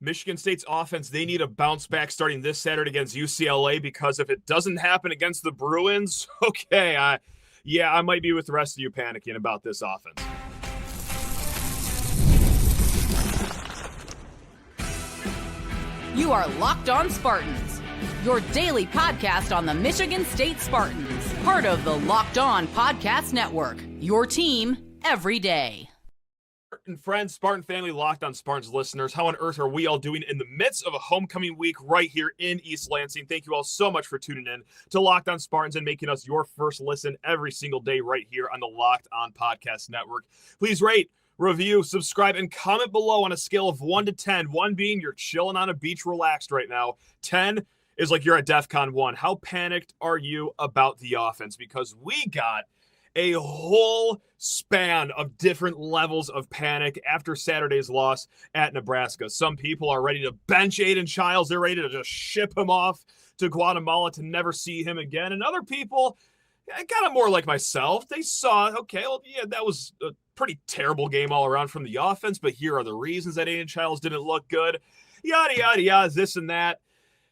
Michigan State's offense, they need a bounce back starting this Saturday against UCLA, because if it doesn't happen against the Bruins, okay, I might be with the rest of you panicking about this offense. You are Locked On Spartans, your daily podcast on the Michigan State Spartans, part of the Locked On Podcast Network, your team every day. And friends, Spartan family, Locked On Spartans listeners, how on earth are we all doing in the midst of a homecoming week right here in East Lansing? Thank you all so much for tuning in to Locked On Spartans and making us your first listen every single day right here on the Locked On Podcast Network. Please rate, review, subscribe, and comment below on a scale of 1 to 10. 1 being you're chilling on a beach relaxed right now. 10 is like you're at DEFCON 1. How panicked are you about the offense? Because we got a whole span of different levels of panic after Saturday's loss at Nebraska. Some people are ready to bench Aiden Childs. They're ready to just ship him off to Guatemala to never see him again. And other people, kind of more like myself, they saw, okay, well, yeah, that was a pretty terrible game all around from the offense, but here are the reasons that Aiden Childs didn't look good. Yada, yada, yada, this and that.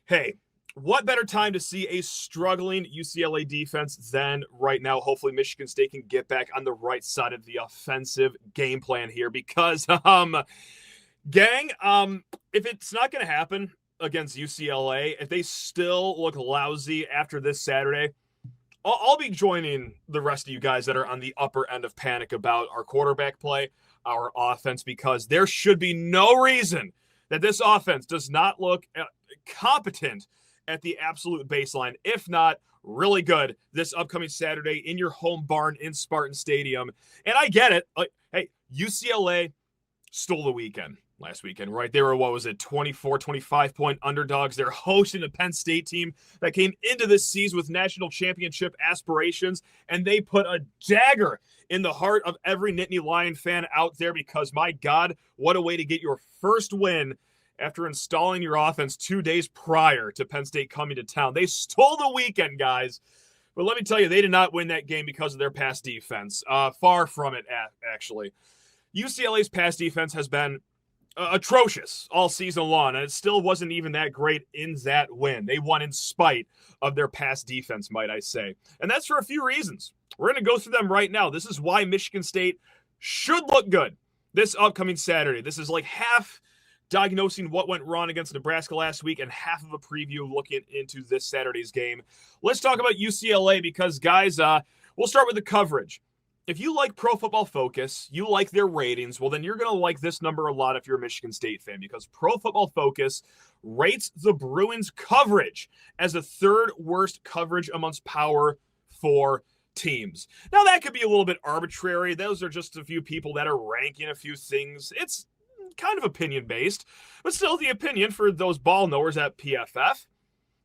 Hey, what better time to see a struggling UCLA defense than right now? Hopefully Michigan State can get back on the right side of the offensive game plan here, because, gang, if it's not going to happen against UCLA, if they still look lousy after this Saturday, I'll be joining the rest of you guys that are on the upper end of panic about our quarterback play, our offense, because there should be no reason that this offense does not look competent at the absolute baseline, if not really good, this upcoming Saturday in your home barn in Spartan Stadium. And I get it. Hey, UCLA stole the weekend last weekend, right? They were, 24, 25-point underdogs. They're hosting a Penn State team that came into this season with national championship aspirations, and they put a dagger in the heart of every Nittany Lion fan out there, because, my God, what a way to get your first win after installing your offense 2 days prior to Penn State coming to town. They stole the weekend, guys. But let me tell you, they did not win that game because of their pass defense. Far from it, actually. UCLA's pass defense has been atrocious all season long, and it still wasn't even that great in that win. They won in spite of their pass defense, might I say. And that's for a few reasons. We're going to go through them right now. This is why Michigan State should look good this upcoming Saturday. This is like half diagnosing what went wrong against Nebraska last week and half of a preview looking into this Saturday's game. Let's talk about UCLA because, guys, we'll start with the coverage. If you like Pro Football Focus, you like their ratings, well, then you're going to like this number a lot if you're a Michigan State fan, because Pro Football Focus rates the Bruins coverage as the third worst coverage amongst Power 4 teams. Now, that could be a little bit arbitrary. Those are just a few people that are ranking a few things. It's kind of opinion-based, but still the opinion for those ball knowers at PFF.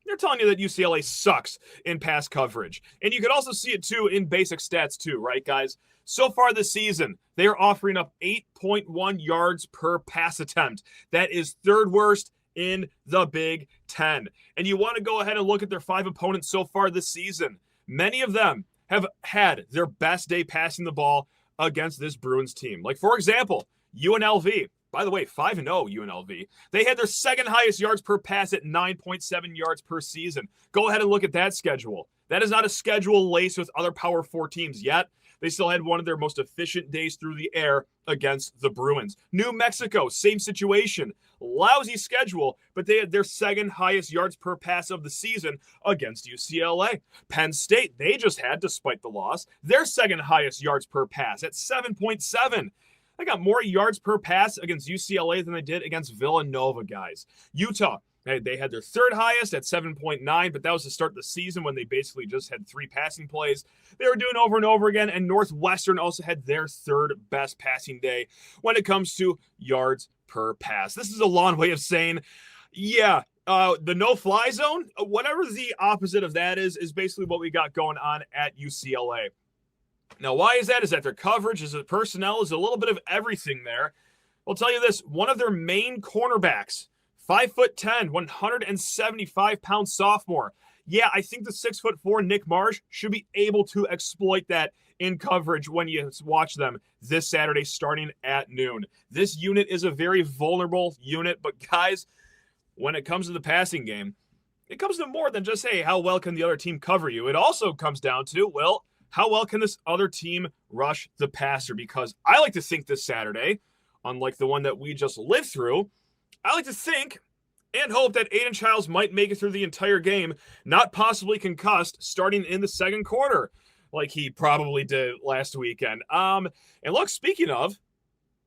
They're telling you that UCLA sucks in pass coverage. And you can also see it, too, in basic stats, too, right, guys? So far this season, they are offering up 8.1 yards per pass attempt. That is third worst in the Big Ten. And you want to go ahead and look at their 5 opponents so far this season. Many of them have had their best day passing the ball against this Bruins team. Like, for example, UNLV. By the way, 5-0 UNLV. They had their second highest yards per pass at 9.7 yards per season. Go ahead and look at that schedule. That is not a schedule laced with other Power 4 teams yet. They still had one of their most efficient days through the air against the Bruins. New Mexico, same situation. Lousy schedule, but they had their second highest yards per pass of the season against UCLA. Penn State, they just had, despite the loss, their second highest yards per pass at 7.7. They got more yards per pass against UCLA than they did against Villanova, guys. Utah, they had their third highest at 7.9, but that was to start the season when they basically just had 3 passing plays. They were doing over and over again, and Northwestern also had their third best passing day when it comes to yards per pass. This is a long way of saying, yeah, the no-fly zone, whatever the opposite of that is basically what we got going on at UCLA. Now, why is that? Is that their coverage? Is it personnel? Is it a little bit of everything there? I'll tell you this. One of their main cornerbacks, 5'10", 175-pound sophomore. Yeah, I think the 6'4" Nick Marsh should be able to exploit that in coverage when you watch them this Saturday starting at noon. This unit is a very vulnerable unit, but guys, when it comes to the passing game, it comes to more than just, hey, how well can the other team cover you? It also comes down to, well, how well can this other team rush the passer? Because I like to think this Saturday, unlike the one that we just lived through, I like to think and hope that Aiden Childs might make it through the entire game, not possibly concussed, starting in the second quarter, like he probably did last weekend. And look, speaking of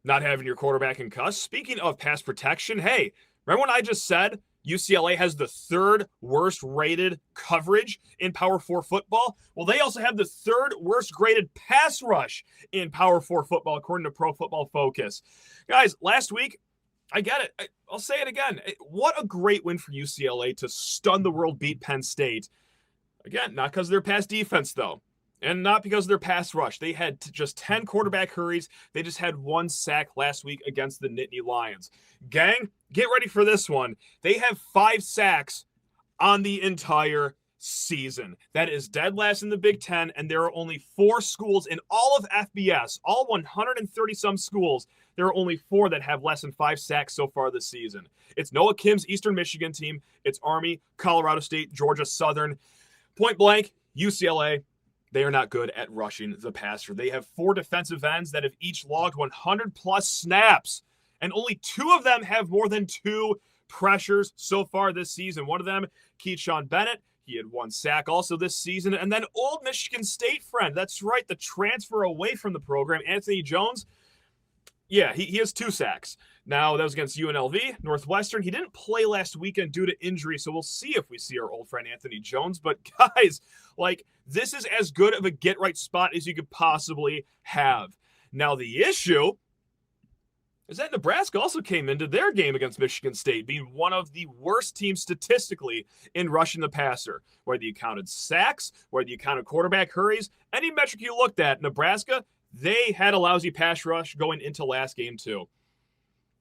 not having your quarterback concussed, speaking of pass protection, hey, remember when I just said UCLA has the third worst rated coverage in Power 4 football? Well, they also have the third worst graded pass rush in Power 4 football, according to Pro Football Focus. Guys, last week, I get it. I'll say it again. What a great win for UCLA to stun the world, beat Penn State. Again, not because of their pass defense, though, and not because of their pass rush. They had just 10 quarterback hurries. They just had 1 sack last week against the Nittany Lions. Gang, get ready for this one. They have 5 sacks on the entire season. That is dead last in the Big Ten, and there are only 4 schools in all of FBS, all 130-some schools. There are only 4 that have less than 5 sacks so far this season. It's Noah Kim's Eastern Michigan team. It's Army, Colorado State, Georgia Southern. Point blank, UCLA, they are not good at rushing the passer. They have 4 defensive ends that have each logged 100-plus snaps, and only 2 of them have more than 2 pressures so far this season. One of them, Keyshawn Bennett, he had 1 sack also this season. And then old Michigan State friend, that's right, the transfer away from the program, Anthony Jones, yeah, he has 2 sacks. Now, that was against UNLV, Northwestern. He didn't play last weekend due to injury, so we'll see if we see our old friend Anthony Jones. But, guys, like, this is as good of a get-right spot as you could possibly have. Now, the issue is that Nebraska also came into their game against Michigan State, being one of the worst teams statistically in rushing the passer. Whether you counted sacks, whether you counted quarterback hurries, any metric you looked at, Nebraska, they had a lousy pass rush going into last game too.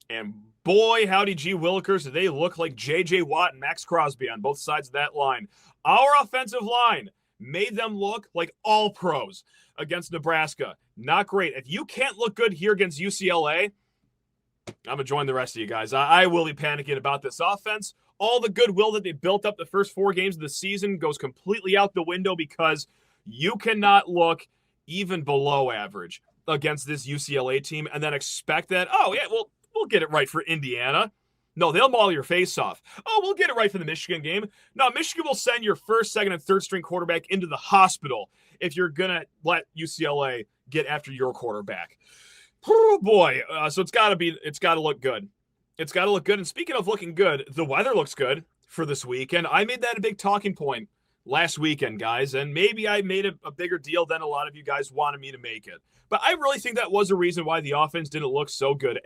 And boy, howdy gee willikers, did they look like J.J. Watt and Max Crosby on both sides of that line. Our offensive line made them look like all pros against Nebraska. Not great. If you can't look good here against UCLA, I'm going to join the rest of you guys. I will be panicking about this offense. All the goodwill that they built up the first 4 games of the season goes completely out the window because you cannot look even below average against this UCLA team and then expect that, oh, yeah, well, we'll get it right for Indiana. No, they'll maul your face off. Oh, we'll get it right for the Michigan game. No, Michigan will send your first, second, and third string quarterback into the hospital if you're going to let UCLA get after your quarterback. Oh, boy. So it's got to look good. It's got to look good. And speaking of looking good, the weather looks good for this weekend. I made that a big talking point last weekend, guys, and maybe I made a bigger deal than a lot of you guys wanted me to make it. But I really think that was a reason why the offense didn't look so good.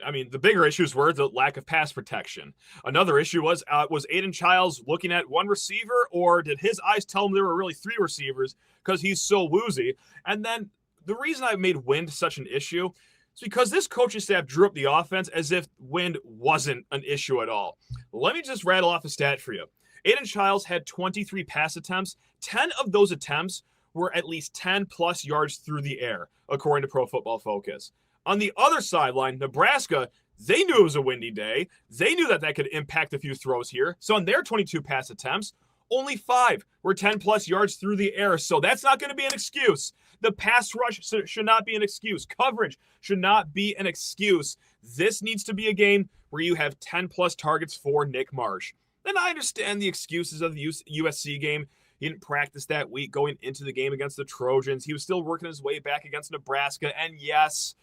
I mean, the bigger issues were the lack of pass protection. Another issue was Aiden Childs looking at one receiver, or did his eyes tell him there were really 3 receivers because he's so woozy? And then the reason I made wind such an issue is because this coaching staff drew up the offense as if wind wasn't an issue at all. Let me just rattle off a stat for you. Aiden Childs had 23 pass attempts. 10 of those attempts were at least 10-plus yards through the air, according to Pro Football Focus. On the other sideline, Nebraska, they knew it was a windy day. They knew that could impact a few throws here. So on their 22 pass attempts, only 5 were 10-plus yards through the air. So that's not going to be an excuse. The pass rush should not be an excuse. Coverage should not be an excuse. This needs to be a game where you have 10-plus targets for Nick Marsh. Then I understand the excuses of the USC game. He didn't practice that week going into the game against the Trojans. He was still working his way back against Nebraska. And yes,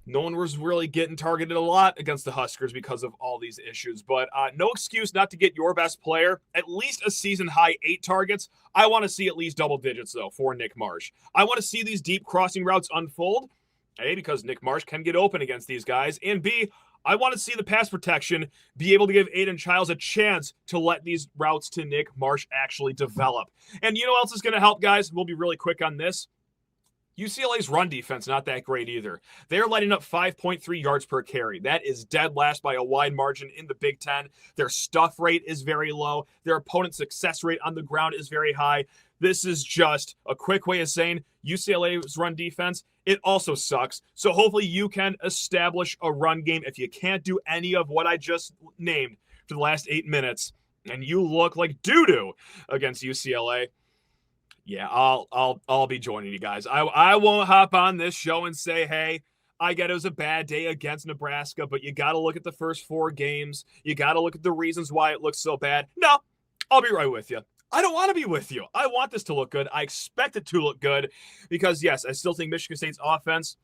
no one was really getting targeted a lot against the Huskers because of all these issues. But no excuse not to get your best player at least a season-high 8 targets. I want to see at least double digits, though, for Nick Marsh. I want to see these deep crossing routes unfold. A, because Nick Marsh can get open against these guys. And B, I want to see the pass protection be able to give Aiden Childs a chance to let these routes to Nick Marsh actually develop. And you know what else is going to help, guys? We'll be really quick on this. UCLA's run defense, not that great either. They're letting up 5.3 yards per carry. That is dead last by a wide margin in the Big Ten. Their stuff rate is very low. Their opponent's success rate on the ground is very high. This is just a quick way of saying UCLA's run defense, it also sucks. So hopefully you can establish a run game. If you can't do any of what I just named for the last 8 minutes, and you look like doo-doo against UCLA, yeah, I'll be joining you guys. I won't hop on this show and say, hey, I get it was a bad day against Nebraska, but you got to look at the first 4 games. You got to look at the reasons why it looks so bad. No, I'll be right with you. I don't want to be with you. I want this to look good. I expect it to look good because, yes, I still think Michigan State's offense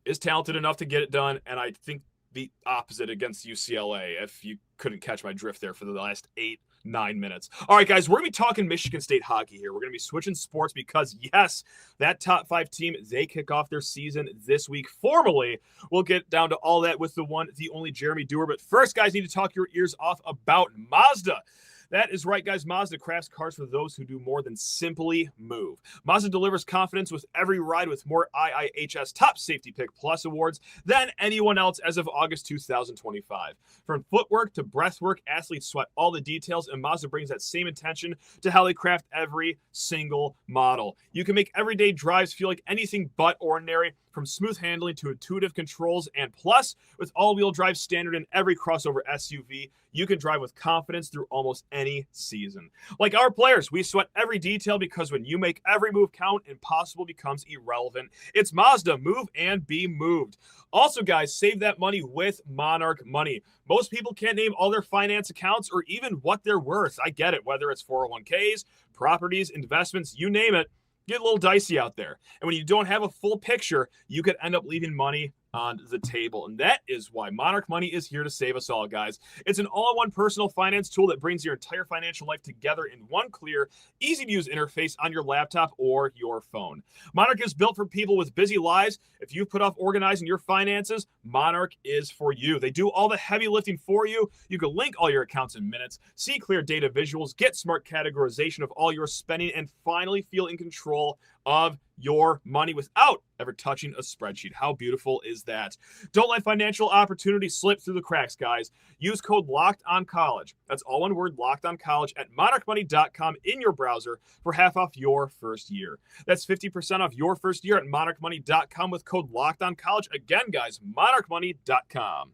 is talented enough to get it done, and I think the opposite against UCLA, if you couldn't catch my drift there for the last 8-9 minutes. All right, guys, we're going to be talking Michigan State hockey here. We're going to be switching sports because, yes, that top 5 team, they kick off their season this week formally. We'll get down to all that with the one, the only Jeremy Dewar. But first, guys, need to talk your ears off about Mazda. That is right, guys. Mazda crafts cars for those who do more than simply move. Mazda delivers confidence with every ride with more IIHS Top Safety Pick Plus awards than anyone else as of August 2025. From footwork to breathwork, athletes sweat all the details, and Mazda brings that same attention to how they craft every single model. You can make everyday drives feel like anything but ordinary, from smooth handling to intuitive controls, and plus, with all-wheel drive standard in every crossover SUV, you can drive with confidence through almost any season. Like our players, we sweat every detail because when you make every move count, impossible becomes irrelevant. It's Mazda. Move and be moved. Also, guys, save that money with Monarch Money. Most people can't name all their finance accounts or even what they're worth. I get it, whether it's 401ks, properties, investments, you name it. Get a little dicey out there. And when you don't have a full picture, you could end up leaving money on the table. And that is why Monarch Money is here to save us all, guys. It's an all-in-one personal finance tool that brings your entire financial life together in one clear, easy-to-use interface on your laptop or your phone. Monarch is built for people with busy lives. If you've put off organizing your finances, Monarch is for you. They do all the heavy lifting for you. You can link all your accounts in minutes, see clear data visuals, get smart categorization of all your spending, and finally feel in control of your money without ever touching a spreadsheet. How beautiful is that? Don't let financial opportunities slip through the cracks, guys. Use code LOCKEDONCollege. That's all one word, LOCKEDONCollege at monarchmoney.com in your browser for half off your first year. That's 50% off your first year at monarchmoney.com with code LOCKEDONCollege. Again, guys, monarchmoney.com.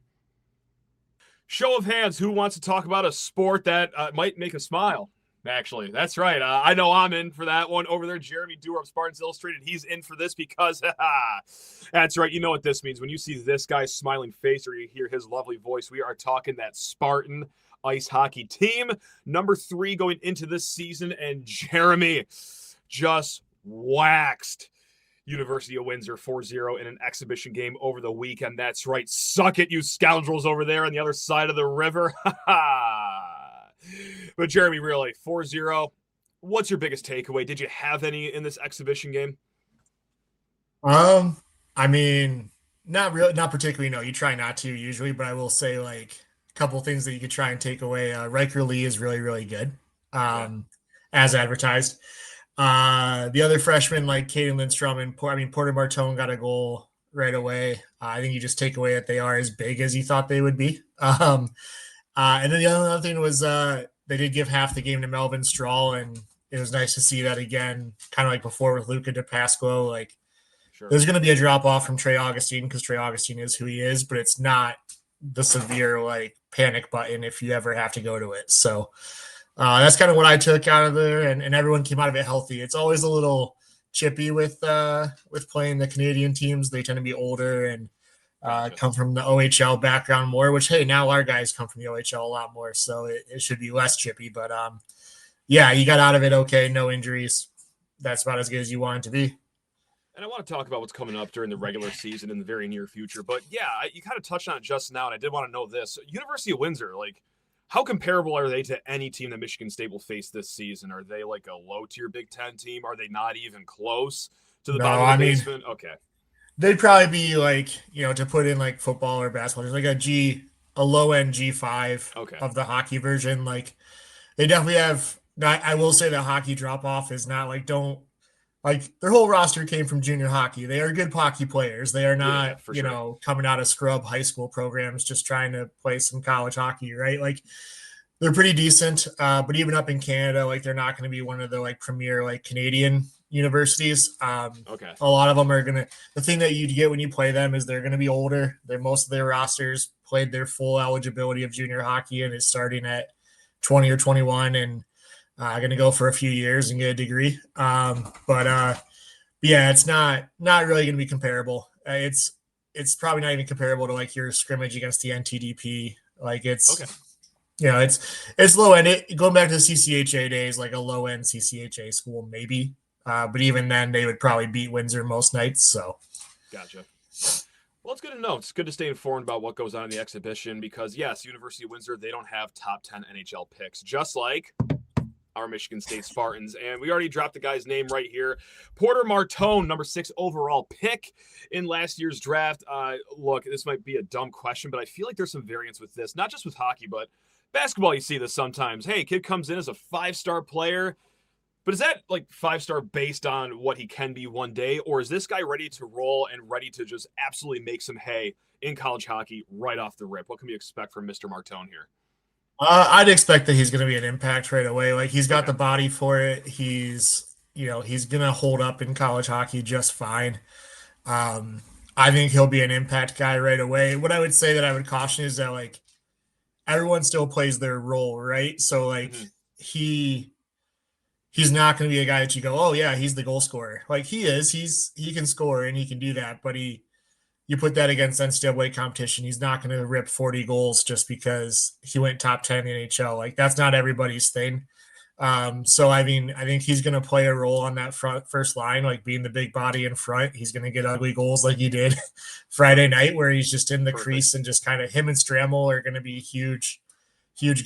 Show of hands, who wants to talk about a sport that might make a smile? Actually, that's right. I know I'm in for that one over there. Jeremy Dewar of Spartans Illustrated. He's in for this because, that's right. You know what this means. When you see this guy's smiling face or you hear his lovely voice, we are talking that Spartan ice hockey team. Number 3 going into this season, and Jeremy just waxed University of Windsor 4-0 in an exhibition game over the weekend. That's right. Suck it, you scoundrels over there on the other side of the river. But Jeremy, really, 4-0, what's your biggest takeaway? Did you have any in this exhibition game? I mean, not particularly. No, you try not to usually, but I will say like a couple of things that you could try and take away. Riker Lee is really, really good, as advertised. The other freshmen like Caden Lindstrom and Porter Martone got a goal right away. I think you just take away that they are as big as you thought they would be. And then the other thing was they did give half the game to Melvin Strahl, and it was nice to see that again, kind of like before with Luca DePasquo. Like, sure, there's going to be a drop-off from Trey Augustine because Trey Augustine is who he is, but it's not the severe, like, panic button if you ever have to go to it. So that's kind of what I took out of there, and everyone came out of it healthy. It's always a little chippy with playing the Canadian teams. They tend to be older and come from the OHL background more, which, hey, now our guys come from the OHL a lot more, so it should be less chippy. But, yeah, you got out of it okay, no injuries. That's about as good as you want it to be. And I want to talk about what's coming up during the regular season in the very near future. But, yeah, you kind of touched on it just now, and I did want to know this. University of Windsor, like, how comparable are they to any team that Michigan State will face this season? Are they like a low-tier Big Ten team? Are they not even close to the bottom of the basement? Okay. They'd probably be like, to put in like football or basketball, there's like a low end G5 of the hockey version. Like they definitely have. I will say the hockey drop off is not like their whole roster came from junior hockey. They are good hockey players. They are not, coming out of scrub high school programs just trying to play some college hockey, right? Like they're pretty decent. But even up in Canada, like they're not going to be one of the like premier like Canadian universities. Okay. A lot of them are going to, the thing that you get when you play them is they're going to be older. Most of their rosters played their full eligibility of junior hockey and is starting at 20 or 21 and going to go for a few years and get a degree. But yeah, it's not really going to be comparable. It's probably not even comparable to like your scrimmage against the NTDP. Like it's, okay. It's low end. Going back to the CCHA days, like a low end CCHA school, maybe. But even then, they would probably beat Windsor most nights. So, gotcha. Well, it's good to know. It's good to stay informed about what goes on in the exhibition because, yes, University of Windsor, they don't have top 10 NHL picks, just like our Michigan State Spartans. And we already dropped the guy's name right here. Porter Martone, number 6 overall pick in last year's draft. Look, this might be a dumb question, but I feel like there's some variance with this, not just with hockey, but basketball. You see this sometimes. Hey, kid comes in as a 5-star player. But is that like 5-star based on what he can be one day? Or is this guy ready to roll and ready to just absolutely make some hay in college hockey right off the rip? What can we expect from Mr. Martone here? I'd expect that he's going to be an impact right away. Like he's got the body for it. He's going to hold up in college hockey just fine. I think he'll be an impact guy right away. What I would say that I would caution is that like everyone still plays their role, right? So like he's not going to be a guy that you go, oh yeah, he's the goal scorer. Like he is, he can score and he can do that, but you put that against NCAA competition, he's not going to rip 40 goals just because he went top 10 in the NHL. Like that's not everybody's thing. So I mean, I think he's going to play a role on that first line, like being the big body in front. He's going to get ugly goals like he did Friday night, where he's just in the crease and just kind of him and Stramel are going to be huge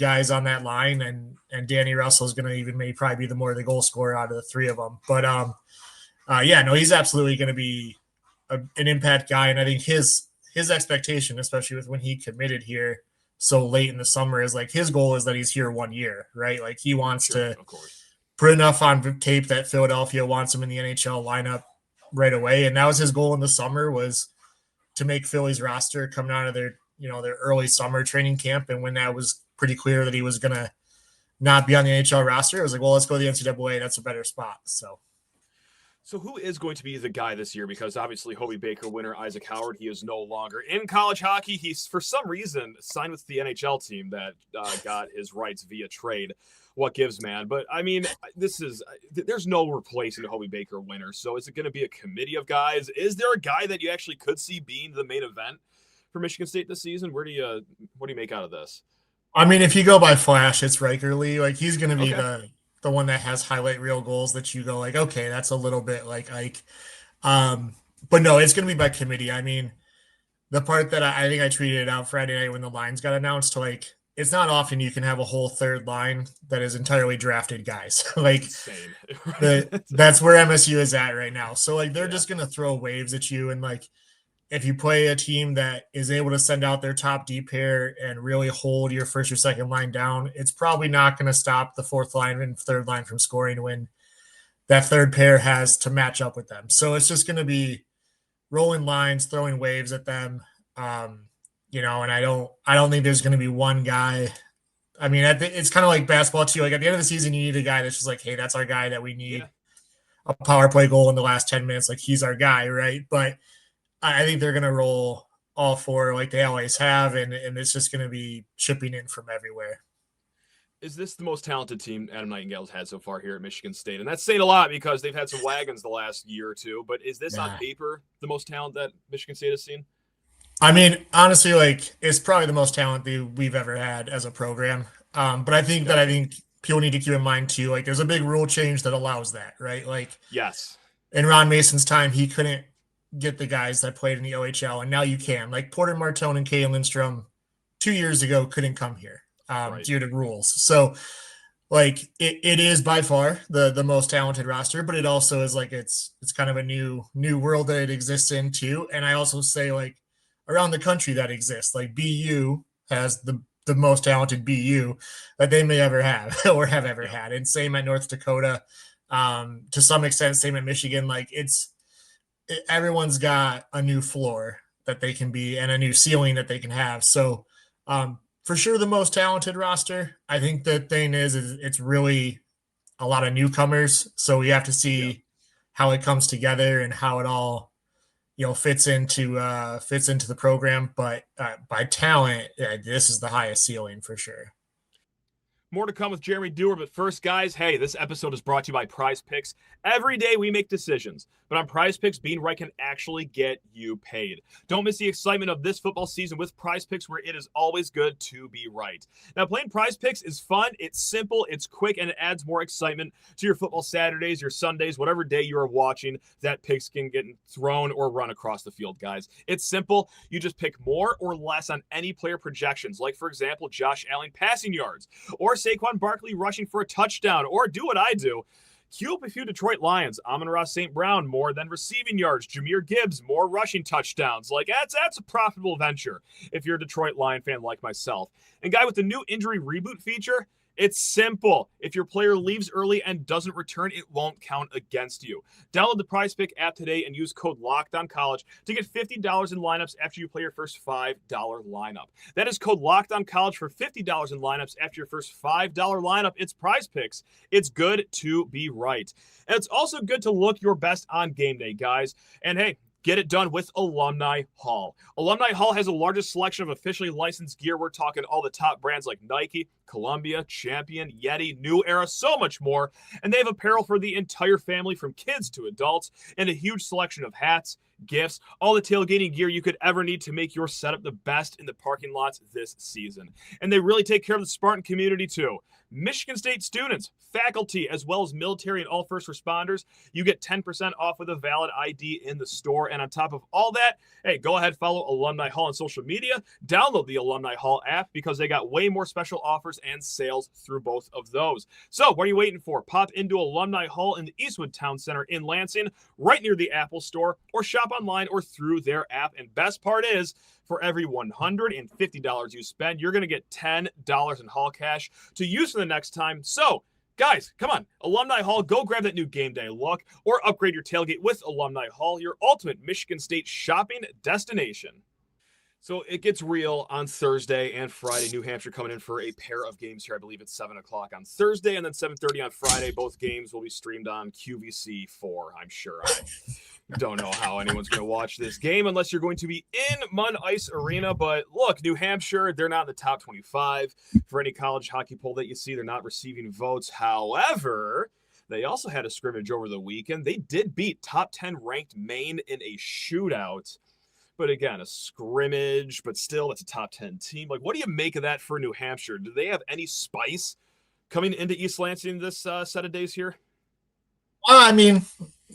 guys on that line, and Danny Russell is going to even maybe probably be the goal scorer out of the three of them. But yeah, no, he's absolutely going to be an impact guy, and I think his expectation, especially with when he committed here so late in the summer, is like his goal is that he's here 1 year, right? Like he wants to put enough on tape that Philadelphia wants him in the NHL lineup right away, and that was his goal in the summer, was to make Philly's roster coming out of their early summer training camp. And when that was pretty clear that he was going to not be on the NHL roster, I was like, well, let's go to the NCAA. That's a better spot. So who is going to be the guy this year? Because obviously Hobey Baker winner Isaac Howard, he is no longer in college hockey. He's for some reason signed with the NHL team that got his rights via trade. What gives, man? But I mean, there's no replacing the Hobey Baker winner. So is it going to be a committee of guys? Is there a guy that you actually could see being the main event for Michigan State this season? What do you make out of this? I mean, if you go by flash, it's Riker Lee. Like he's going to be the one that has highlight reel goals that you go like, okay, that's a little bit like Ike. But no, it's going to be by committee. I mean, the part that I think I tweeted it out Friday night when the lines got announced, like it's not often you can have a whole third line that is entirely drafted guys. Like that's where MSU is at right now. So like they're just going to throw waves at you, and like if you play a team that is able to send out their top D pair and really hold your first or second line down, it's probably not going to stop the fourth line and third line from scoring when that third pair has to match up with them. So it's just going to be rolling lines, throwing waves at them. And I don't think there's going to be one guy. I mean, it's kind of like basketball too. Like at the end of the season, you need a guy that's just like, hey, that's our guy that we need a power play goal in the last 10 minutes. Like he's our guy. Right. But I think they're going to roll all four like they always have, and it's just going to be chipping in from everywhere. Is this the most talented team Adam Nightingale's had so far here at Michigan State? And that's saying a lot because they've had some wagons the last year or two, but is this on paper the most talent that Michigan State has seen? I mean, honestly, like it's probably the most talent that we've ever had as a program. But I think people need to keep in mind too, like there's a big rule change that allows that, right? Like yes, in Ron Mason's time, he couldn't get the guys that played in the OHL, and now you can. Like Porter Martone and Kay Lindstrom 2 years ago couldn't come here due to rules. So like it is by far the most talented roster, but it also is like it's kind of a new world that it exists in too. And I also say like around the country that exists, like BU has the most talented BU that they may ever have or have ever had, and same at North Dakota, to some extent, same at Michigan. Like everyone's got a new floor that they can be and a new ceiling that they can have. So for sure the most talented roster. I think the thing is it's really a lot of newcomers, so we have to see how it comes together and how it all fits into the program. But by talent, this is the highest ceiling for sure. More to come with Jeremy Dewar, but first, guys, hey, this episode is brought to you by Prize Picks. Every day we make decisions, but on Prize Picks, being right can actually get you paid. Don't miss the excitement of this football season with Prize Picks, where it is always good to be right. Now, playing Prize Picks is fun, it's simple, it's quick, and it adds more excitement to your football Saturdays, your Sundays, whatever day you are watching that picks can get thrown or run across the field, guys. It's simple. You just pick more or less on any player projections, like, for example, Josh Allen passing yards, or Saquon Barkley rushing for a touchdown, or do what I do. Queue up a few Detroit Lions. Amon-Ra St. Brown, more than receiving yards. Jahmyr Gibbs, more rushing touchdowns. Like, that's a profitable venture if you're a Detroit Lion fan like myself. And guy, with the new injury reboot feature, it's simple. If your player leaves early and doesn't return, it won't count against you. Download the PrizePick app today and use code LOCKEDONCollege to get $50 in lineups after you play your first $5 lineup. That is code LOCKEDONCollege for $50 in lineups after your first $5 lineup. It's PrizePicks. It's good to be right. And it's also good to look your best on game day, guys. And hey, get it done with Alumni Hall. Alumni Hall has the largest selection of officially licensed gear. We're talking all the top brands like Nike, Columbia, Champion, Yeti, New Era, so much more. And they have apparel for the entire family, from kids to adults, and a huge selection of hats, gifts, all the tailgating gear you could ever need to make your setup the best in the parking lots this season. And they really take care of the Spartan community too. Michigan State students, faculty, as well as military and all first responders, you get 10% off with a valid ID in the store. And on top of all that, hey, go ahead, follow Alumni Hall on social media, download the Alumni Hall app, because they got way more special offers and sales through both of those. So what are you waiting for? Pop into Alumni Hall in the Eastwood Town Center in Lansing, right near the Apple Store, or shop online or through their app. And best part is, for every $150 you spend, you're going to get $10 in Hall cash to use for the next time. So, guys, come on. Alumni Hall, go grab that new game day look, or upgrade your tailgate with Alumni Hall, your ultimate Michigan State shopping destination. So it gets real on Thursday and Friday. New Hampshire coming in for a pair of games here. I believe it's 7 o'clock on Thursday and then 7:30 on Friday. Both games will be streamed on QVC4, I'm sure. I don't know how anyone's going to watch this game unless you're going to be in Mun Ice Arena. But look, New Hampshire, they're not in the top 25. For any college hockey poll that you see, they're not receiving votes. However, they also had a scrimmage over the weekend. They did beat top 10 ranked Maine in a shootout. But again, a scrimmage, but still, it's a top 10 team. Like, what do you make of that for New Hampshire? Do they have any spice coming into East Lansing this set of days here? Well, I mean,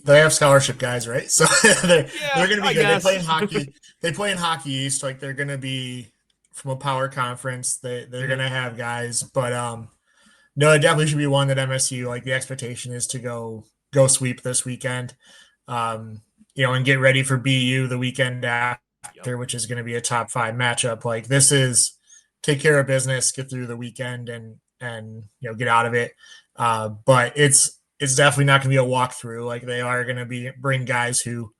they have scholarship guys, right? So they're going to be good. They play in hockey. They play in Hockey East. Like, they're going to be from a power conference. They're going to have guys. But no, it definitely should be one that MSU, like, the expectation is to go sweep this weekend. And get ready for BU the weekend after, which is going to be a top 5 matchup. Like, this is take care of business, get through the weekend, and get out of it. But it's definitely not going to be a walkthrough. Like, they are going to bring guys who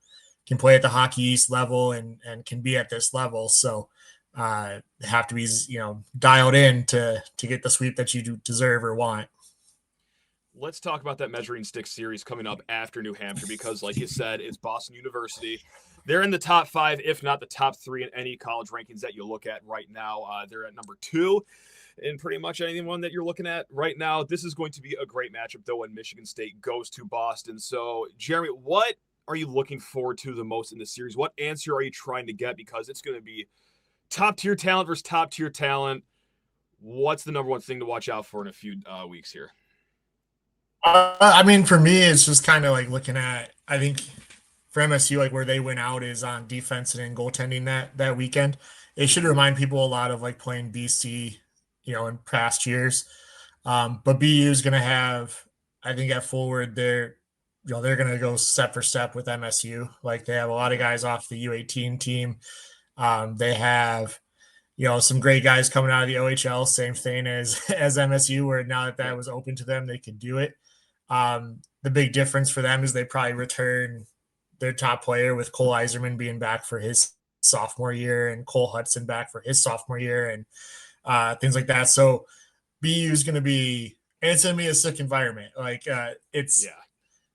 can play at the Hockey East level and can be at this level. So have to be dialed in to get the sweep that you deserve or want. Let's talk about that measuring stick series coming up after New Hampshire, because like you said, it's Boston University. They're in the top 5, if not the top 3 in any college rankings that you look at right now. They're at number 2 in pretty much anyone that you're looking at right now. This is going to be a great matchup, though, when Michigan State goes to Boston. So, Jeremy, what are you looking forward to the most in this series? What answer are you trying to get? Because it's going to be top-tier talent versus top-tier talent. What's the number one thing to watch out for in a few weeks here? I mean, for me, it's just kind of like looking at, I think for MSU, like where they win out is on defense and in goaltending that weekend. It should remind people a lot of like playing BC, in past years. But BU is going to have, I think at forward, they're going to go step for step with MSU. Like, they have a lot of guys off the U18 team. They have, some great guys coming out of the OHL, same thing as MSU, where now that was open to them, they could do it. The big difference for them is they probably return their top player, with Cole Iserman being back for his sophomore year and Cole Hudson back for his sophomore year. And things like that. So BU is going to be, and it's going to be a sick environment. Like it's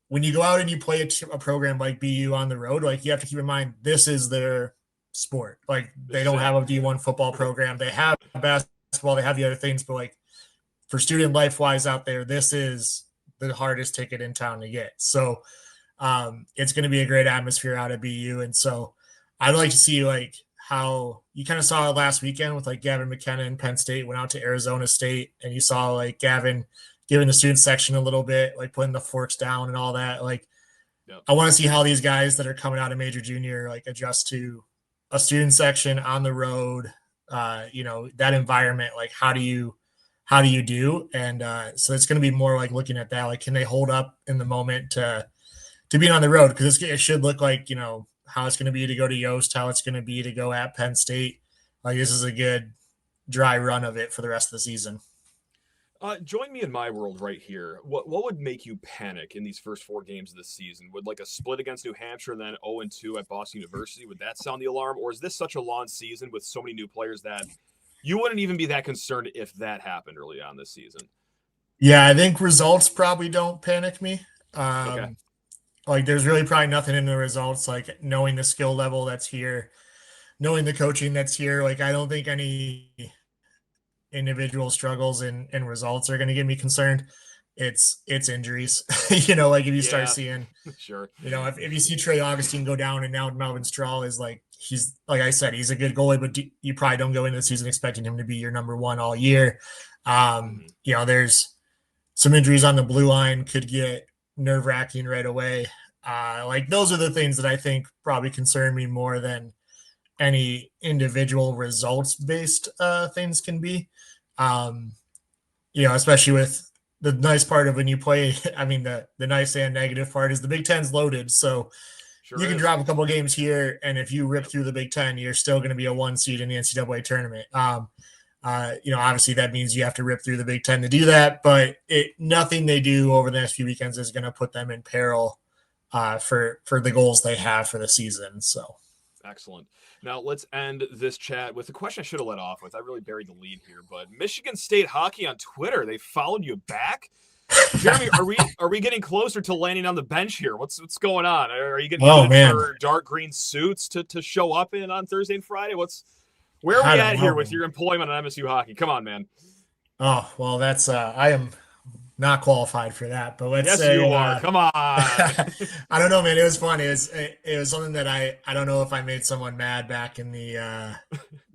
when you go out and you play a program like BU on the road, like you have to keep in mind this is their sport. Like they don't have a D1 football program. They have basketball. They have the other things, but like for student life wise out there, this is the hardest ticket in town to get. So it's going to be a great atmosphere out at BU. And so I'd like to see like how you kind of saw it last weekend with like Gavin McKenna and Penn State went out to Arizona State, and you saw like Gavin giving the student section a little bit, like putting the forks down and all that. Like, I want to see how these guys that are coming out of major junior, like adjust to a student section on the road, that environment. Like, how do you do? And so it's going to be more like looking at that, like, can they hold up in the moment to being on the road? Because it should look like, how it's going to be to go to Yost, how it's going to be to go at Penn State. Like, this is a good dry run of it for the rest of the season. Join me in my world right here. What would make you panic in these first 4 games of the season? Would like a split against New Hampshire and then 0-2 at Boston University, would that sound the alarm? Or is this such a long season with so many new players that you wouldn't even be that concerned if that happened early on this season? Yeah, I think results probably don't panic me. Okay. Like there's really probably nothing in the results, like knowing the skill level that's here, knowing the coaching that's here. Like I don't think any individual struggles and results are going to get me concerned. It's injuries. Like if you start seeing, sure, if you see Trey Augustine go down and now Melvin Strahl is like, he's, like I said, he's a good goalie, but you probably don't go into the season expecting him to be your number 1 all year. There's some injuries on the blue line could get nerve-wracking right away. Like those are the things that I think probably concern me more than any individual results-based things can be. Especially with the nice part of when you play, I mean, the nice and negative part is the Big Ten's loaded. So you can drop a couple games here, and if you rip through the Big Ten, you're still going to be a 1 seed in the NCAA tournament. Obviously that means you have to rip through the Big Ten to do that, but nothing they do over the next few weekends is going to put them in peril for the goals they have for the season. So excellent. Now let's end this chat with a question I should have let off with. I really buried the lead here, but Michigan State hockey on Twitter, they followed you back. Jeremy, are we getting closer to landing on the bench here? What's going on? Are you getting for dark green suits to show up in on Thursday and Friday? Where are we at here with your employment on MSU hockey? Come on, man. Oh, well, that's I am not qualified for that, but let's say you are. Come on. I don't know, man. It was fun. It was something that I don't know if I made someone mad back in the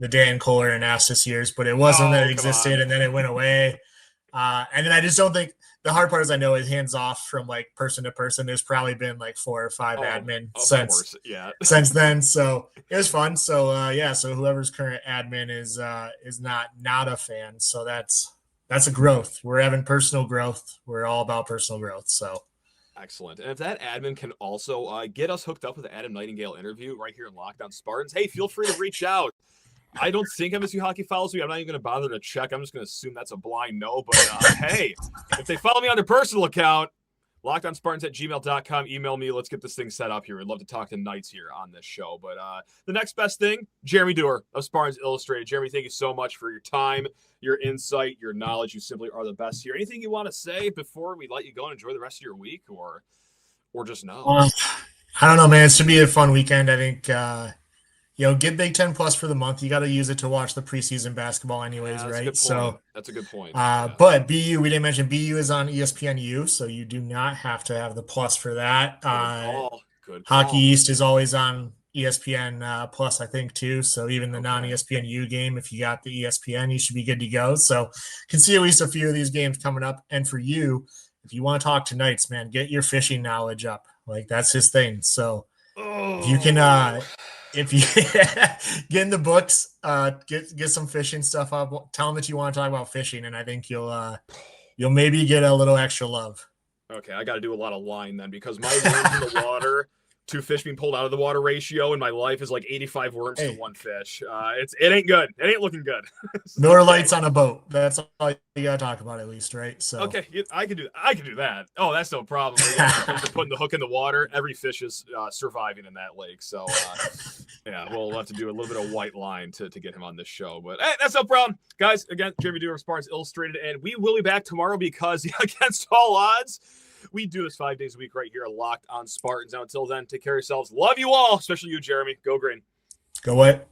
Dan Kohler and Astis years, but it wasn't that it existed and then it went away. And then I just don't think the hard part is I know it hands off from like person to person. There's probably been like 4 or 5 admin since then. So it was fun. So so whoever's current admin is not a fan. So that's a growth. We're having personal growth. We're all about personal growth. So excellent. And if that admin can also get us hooked up with the Adam Nightingale interview right here in Lockdown Spartans, hey, feel free to reach out. I don't think MSU hockey follows me. I'm not even going to bother to check. I'm just going to assume that's a blind no. But hey, if they follow me on their personal account, LockedOnSpartans@gmail.com. Email me. Let's get this thing set up here. I'd love to talk to Knights here on this show. But the next best thing, Jeremy Dewar of Spartans Illustrated. Jeremy, thank you so much for your time, your insight, your knowledge. You simply are the best here. Anything you want to say before we let you go and enjoy the rest of your week, or just no? I don't know, man. It should be a fun weekend. I think get Big Ten Plus for the month. You got to use it to watch the preseason basketball anyways, right? So that's a good point. But BU, we didn't mention BU is on ESPNU, so you do not have to have the plus for that. Good call. Hockey East is always on ESPN Plus, I think, too. So even the non-ESPNU game, if you got the ESPN, you should be good to go. So can see at least a few of these games coming up. And for you, if you want to talk to Knights, man, get your fishing knowledge up. Like that's his thing. So if you can if you get in the books, get some fishing stuff up, tell them that you want to talk about fishing, and I think you'll maybe get a little extra love. Okay, I got to do a lot of line then, because my worms in the water to fish being pulled out of the water ratio in my life is like 85 worms to 1 fish. It ain't good. It ain't looking good. Norlights on a boat. That's all you got to talk about at least, right? So okay, I can do that. Oh, that's no problem. Putting the hook in the water, every fish is surviving in that lake. So Yeah, we'll have to do a little bit of white line to get him on this show. But hey, that's no problem. Guys, again, Jeremy Dewar, Spartans Illustrated, and we will be back tomorrow because against all odds, we do this 5 days a week right here on Locked on Spartans. Now, until then, take care of yourselves. Love you all, especially you, Jeremy. Go Green. Go what?